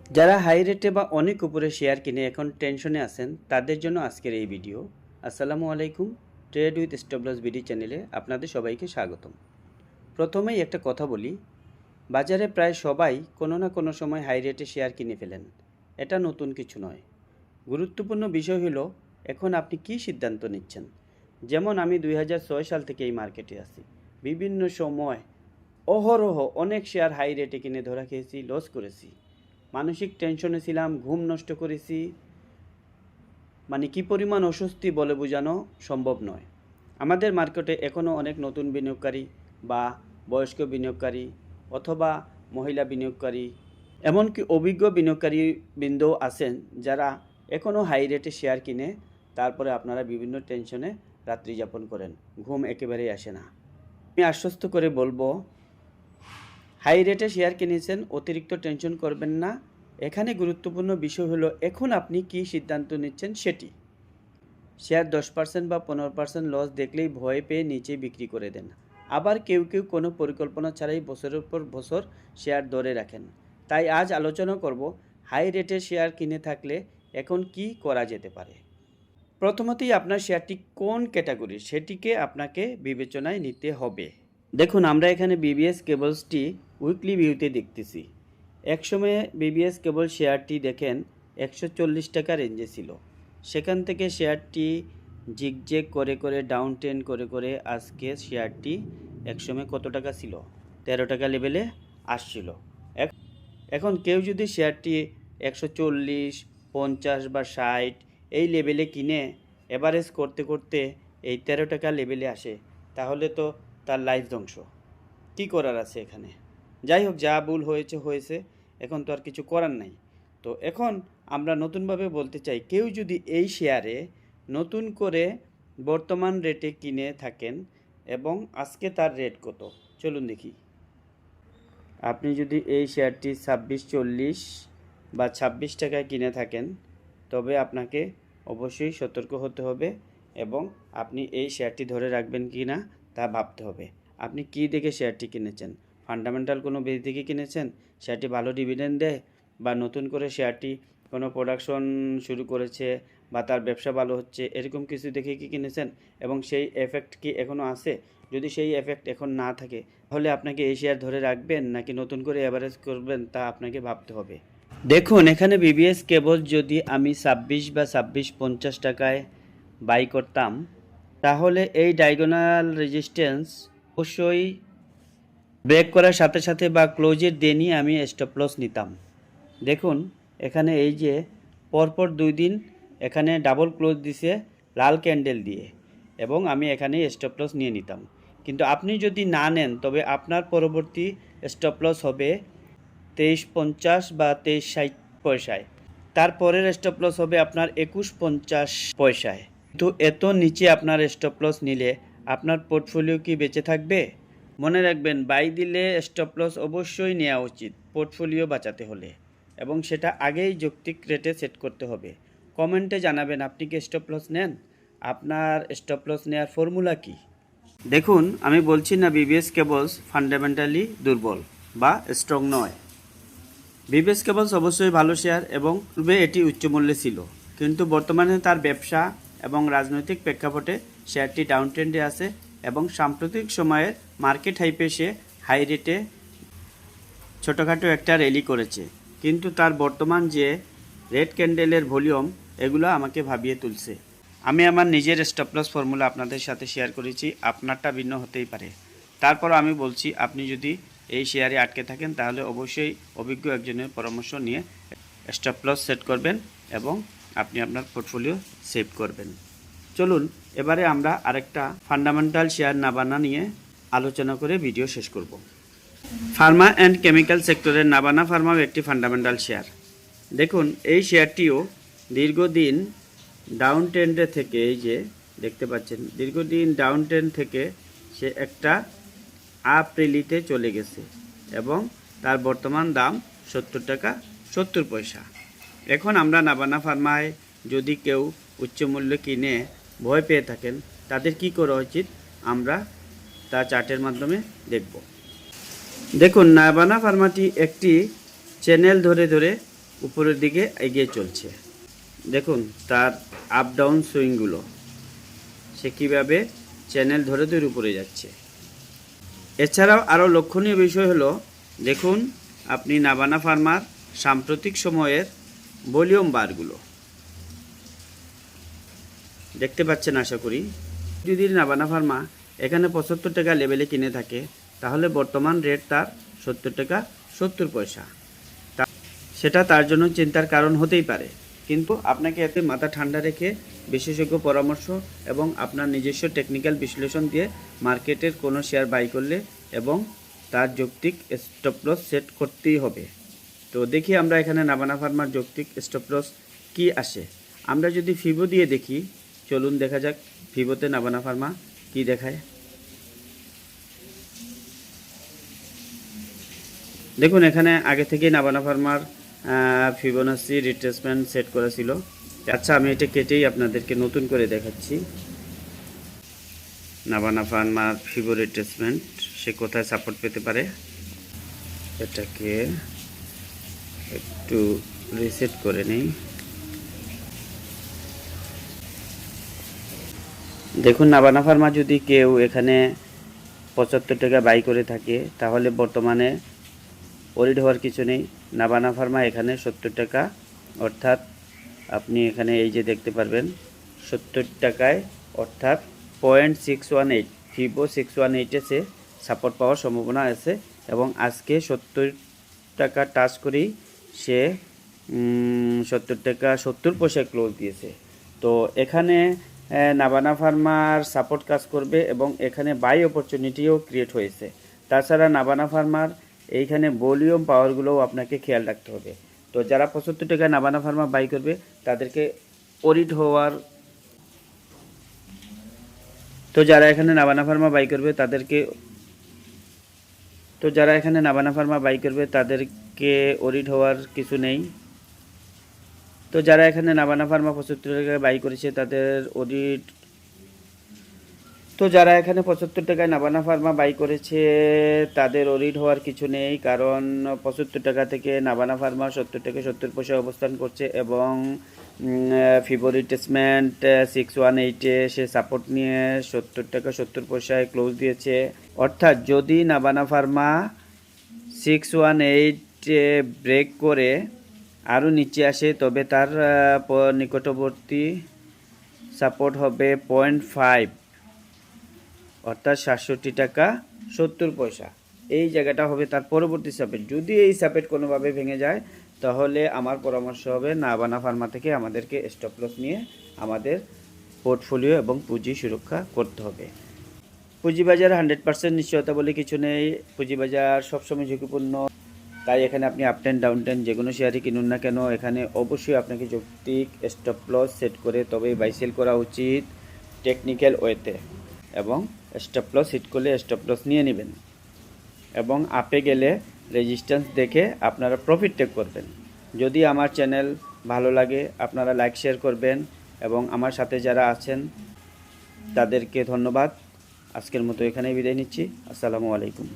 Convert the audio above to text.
যারা হাই রেটে বা অনেক উপরে শেয়ার কিনে এখন টেনশনে আছেন তাদের জন্য আজকের এই ভিডিও। আসসালামু আলাইকুম, trade with stop loss BD চ্যানেলে আপনাদের সবাইকে স্বাগতম। প্রথমেই একটা কথা বলি, বাজারে প্রায় সবাই কোনো না কোনো সময় হাই রেটে শেয়ার কিনে ফেলেন। এটা নতুন কিছু নয়। গুরুত্বপূর্ণ বিষয় হলো এখন আপনি কী সিদ্ধান্ত নিচ্ছেন। যেমন আমি 2006 সাল থেকে এই মার্কেটে আছি। বিভিন্ন সময় অহরহ অনেক শেয়ার হাই রেটে কিনে ধরা খেয়েছি, লস করেছি, মানসিক টেনশনে ছিলাম, ঘুম নষ্ট করেছি। মানে কী পরিমাণ অস্বস্তি বলে বোঝানো সম্ভব নয়। আমাদের মার্কেটে এখনও অনেক নতুন বিনিয়োগকারী বা বয়স্ক বিনিয়োগকারী অথবা মহিলা বিনিয়োগকারী, এমনকি অভিজ্ঞ বিনিয়োগকারী বৃন্দ আছেন যারা এখনও হাই রেটে শেয়ার কিনে তারপরে আপনারা বিভিন্ন টেনশনে রাত্রি যাপন করেন, ঘুম একেবারেই আসে না। আমি আশ্বস্ত করে বলবো, হাই রেটে শেয়ার কিনেছেন, অতিরিক্ত টেনশন করবেন না। এখানে গুরুত্বপূর্ণ বিষয় হলো এখন আপনি কি সিদ্ধান্ত নিচ্ছেন সেটি। শেয়ার 10% বা 15% লস দেখলেই ভয় পেয়ে নিচে বিক্রি করে দেন। আবার কেউ কেউ কোনো পরিকল্পনা ছাড়াই বছরের পর বছর শেয়ার ধরে রাখেন। তাই আজ আলোচনা করব হাই রেটে শেয়ার কিনে থাকলে এখন কি করা যেতে পারে। প্রথমতই আপনার শেয়ারটি কোন ক্যাটাগরির সেটিকে আপনাকে বিবেচনায় নিতে হবে। দেখুন, আমরা এখানে বিবিএস কেবলসটি উইকলি ভিউতে দেখতেছি। একসময়ে বিবিএস কেবল শেয়ারটি দেখেন 140 টাকা রেঞ্জে ছিল। সেখান থেকে শেয়ারটি জিগজেগ করে করে ডাউন ট্রেন্ড করে করে আজকে শেয়ারটি একসময় কত টাকা ছিল, 13 টাকা লেভেলে আসছিল। এখন কেউ যদি শেয়ারটি 140, 50 বা 60 এই লেভেলে কিনে এভারেজ করতে করতে এই 13 টাকা লেভেলে আসে, তাহলে তো তার লাইফ ধ্বংস। কী করার আছে এখানে? যাই হোক, যা ভুল হয়েছে হয়েছে, এখন তো আর কিছু করার নাই। তো এখন আমরা নতুনভাবে বলতে চাই, কেউ যদি এই শেয়ারে নতুন করে বর্তমান রেটে কিনে থাকেন এবং আজকে তার রেট কত চলুন দেখি। আপনি যদি এই শেয়ারটি 2640 বা 26 টাকায় কিনে থাকেন তবে আপনাকে অবশ্যই সতর্ক হতে হবে এবং আপনি এই শেয়ারটি ধরে রাখবেন কি না তা ভাবতে হবে। আপনি কি দেখে শেয়ারটি কিনেছেন? ফান্ডামেন্টাল কোনো বেস দেখে কিনেছেন? শেয়ারটি ভালো ডিভিডেন্ড দেয় বা নতুন করে শেয়ারটি কোনো প্রোডাকশন শুরু করেছে বা তার ব্যবসা ভালো হচ্ছে, এরকম কিছু দেখে কি কিনেছেন? এবং সেই এফেক্ট কি এখনও আছে? যদি সেই এফেক্ট এখন না থাকে তাহলে আপনাকে এই শেয়ার ধরে রাখবেন নাকি নতুন করে অ্যাভারেজ করবেন তা আপনাকে ভাবতে হবে। দেখুন, এখানে বিবিএস কেবল যদি আমি 26 বা 26.50 টাকায় বাই করতাম তাহলে এই ডায়াগোনাল রেজিস্ট্যান্স অবশ্যই ব্রেক করার সাথে সাথে বা ক্লোজের দিনই আমি স্টপ লস নিতাম। দেখুন, এখানে এই যে পরপর 2 দিন এখানে ডাবল ক্লোজ দিছে লাল ক্যান্ডেল দিয়ে এবং আমি এখানে স্টপ লস নিয়ে নিতাম। কিন্তু আপনি যদি না নেন তবে আপনার পরবর্তী স্টপ লস হবে 23.50 বা 23.60 পয়সায়। তারপরের স্টপ লস হবে আপনার 21.50 পয়সায়। কিন্তু এত নিচে আপনার স্টপ লস নিলে আপনার পোর্টফোলিও কি বেঁচে থাকবে? মনে রাখবেন, বাই দিলে স্টপ লস অবশ্যই নেওয়া উচিত পোর্টফোলিও বাঁচাতে হলে, এবং সেটা আগেই যৌক্তিক রেটে সেট করতে হবে। কমেন্টে জানাবেন আপনি কি স্টপ লস নেন, আপনার স্টপ লস নেওয়ার ফর্মুলা কি। দেখুন, আমি বলছি না বিবিএস কেবলস ফান্ডামেন্টালি দুর্বল বা স্ট্রং নয়। বিবিএস কেবলস অবশ্যই ভালো শেয়ার এবং পূর্বে এটি উচ্চ মূল্যে ছিল, কিন্তু বর্তমানে তার ব্যবসা এবং রাজনৈতিক প্রেক্ষাপটে শেয়ারটি ডাউন ট্রেন্ডে আছে এবং সাম্প্রতিক সময়ে মার্কেট হাইপে সে হাই রেটে ছোটোখাটো একটা র্যালি করেছে, কিন্তু তার বর্তমান যে রেড ক্যান্ডেলের ভলিউম এগুলো আমাকে ভাবিয়ে তুলছে। আমি আমার নিজের স্টপ লস ফর্মুলা আপনাদের সাথে শেয়ার করেছি, আপনারটা ভিন্ন হতেই পারে। তারপর আমি বলছি, আপনি যদি এই শেয়ারে আটকে থাকেন তাহলে অবশ্যই অভিজ্ঞ একজনের পরামর্শ নিয়ে স্টপ লস সেট করবেন এবং আপনি আপনার পোর্টফোলিও সেভ করবেন। চলুন এবারে আমরা আরেকটা ফান্ডামেন্টাল শেয়ার নাবানা নিয়ে আলোচনা করে ভিডিও শেষ করব। ফার্মা অ্যান্ড কেমিক্যাল সেক্টরের নাবানা ফার্মাও একটি ফান্ডামেন্টাল শেয়ার। দেখুন, এই শেয়ারটিও দীর্ঘদিন ডাউন ট্রেন্ডে থেকে, এই যে দেখতে পাচ্ছেন, দীর্ঘদিন ডাউন ট্রেন্ড থেকে সে একটা আপ র্যালিতে চলে গেছে এবং তার বর্তমান দাম 70 টাকা 70 পয়সা। এখন আমরা নাবানা ফার্মায় যদি কেউ উচ্চ মূল্যে কিনে ভয় পেয়ে থাকেন তাদের কি করা উচিত আমরা তা চার্টের মাধ্যমে দেখব। দেখুন, নাবানা ফার্মাটি একটি চ্যানেল ধরে ধরে উপরের দিকে এগিয়ে চলছে। দেখুন তার আপ ডাউন সুইংগুলো, সে কীভাবে চ্যানেল ধরে ধরে উপরে যাচ্ছে। এছাড়াও আরও লক্ষণীয় বিষয় হলো, দেখুন আপনি নাবানা ফার্মার সাম্প্রতিক সময়ের ভলিউম বারগুলো দেখতে পাচ্ছেন আশা করি। যদি নাবানা ফার্মা এখানে 75 টাকা লেভেলে কিনে থাকে, তাহলে বর্তমান রেট তার 70 টাকা 70 পয়সা। সেটা তার জন্য চিন্তার কারণ হতেই পারে, কিন্তু আপনাকে এতে মাথা ঠান্ডা রেখে বিশেষজ্ঞ পরামর্শ এবং আপনার নিজস্ব টেকনিক্যাল বিশ্লেষণ দিয়ে মার্কেটের কোনো শেয়ার বাই করলে এবং তার যৌক্তিক স্টপ লস সেট করতেই হবে। তো দেখি আমরা এখানে নাবানা ফার্মার যৌক্তিক স্টপ লস কী আসে। আমরা যদি ফিবো দিয়ে দেখি, চলুন দেখা যাক ফিবোতে নাবানা ফার্মা কী দেখায়। দেখুন এখানে আগে থেকেই নাবানা ফার্মার ফিবোনাসি রিট্রেসমেন্ট সেট করা ছিল। আচ্ছা, আমি এটা কেটেই আপনাদেরকে নতুন করে দেখাচ্ছি। নাবানা ফার্মার ফিবো রিট্রেসমেন্ট সে কোথায় সাপোর্ট পেতে পারে, এটাকে একটু রিসেট করে নেই। দেখুন নাবানা ফার্মা যদি কেউ এখানে 75 টাকা বাই করে থাকে, তাহলে বর্তমানে ওরিড হওয়ার কিছু নেই। নাবানা ফার্মা এখানে 70 টাকা, অর্থাৎ আপনি এখানে এই যে দেখতে পারবেন 70 টাকায়, অর্থাৎ 0.618 ফিবো 618 সে সাপোর্ট পাওয়ার সম্ভাবনা আছে। এবং আজকে 70 টাকা টাচ করেই সে 70 টাকা 70 পয়সায় ক্লোজ দিয়েছে। তো এখানে নাবানা ফার্মার সাপোর্ট কাজ করবে এবং এখানে বাই অপরচুনিটিও ক্রিয়েট হয়েছে। তাছাড়া নাবানা ফার্মার এইখানে ভলিউম পাওয়ারগুলোও আপনাকে খেয়াল রাখতে হবে। তো যারা 75 টাকায় নাবানা ফার্মা বাই করবে তাদেরকে ওরিড হওয়ার, তো যারা এখানে নাবানা ফার্মা বাই করবে তাদেরকে ওরিড হওয়ার কিছু নেই। তো যারা এখানে নাবানা ফার্মা 75 টাকায় বাই করেছে তাদের ওরিড, যারা এখানে 75 টাকায় নাবানা ফার্মা বাই করেছে তাদের ওরিড হওয়ার কিছু নেই, কারণ 75 টাকা থেকে নাবানা ফার্মা 70 টাকা 70 পয়সায় অবস্থান করছে এবং ফিবো রিট্রেসমেন্ট 618-এ সে সাপোর্ট নিয়ে 70 টাকা 70 পয়সায় ক্লোজ দিয়েছে। অর্থাৎ যদি নাবানা ফার্মা 618-এ ব্রেক করে আরও নিচে আসে, তবে তার নিকটবর্তী সাপোর্ট হবে 0.5, অর্থাৎ 67 টাকা 70 পয়সা। এই জায়গাটা হবে তার পরবর্তী সাপোর্ট। যদি এই সাপোর্ট কোনোভাবে ভেঙে যায়, তাহলে আমার পরামর্শ হবে নাবানা ফার্মা থেকে আমাদেরকে স্টপ লস নিয়ে আমাদের পোর্টফোলিও এবং পুঁজি সুরক্ষা করতে হবে। পুঁজিবাজার 100% নিশ্চয়তা বলে কিছু নেই। পুঁজিবাজার সবসময় ঝুঁকিপূর্ণ, তাই এখানে আপনি আপ টেন ডাউন টেন যে কোনো শেয়ারই কিনুন না কেন, এখানে অবশ্যই আপনাকে যৌক্তিক স্টপ লস সেট করে তবেই বাই সেল করা উচিত টেকনিক্যাল ওয়েতে, এবং স্টপ লস হিট করলে স্টপ লস নিয়ে নেবেন এবং আপে গেলে রেজিস্ট্যান্স দেখে আপনারা প্রফিট টেক করবেন। যদি আমার চ্যানেল ভালো লাগে আপনারা লাইক শেয়ার করবেন এবং আমার সাথে যারা আছেন তাদেরকে ধন্যবাদ। আজকের মতো এখানেই বিদায় নিচ্ছি। আসসালামু আলাইকুম।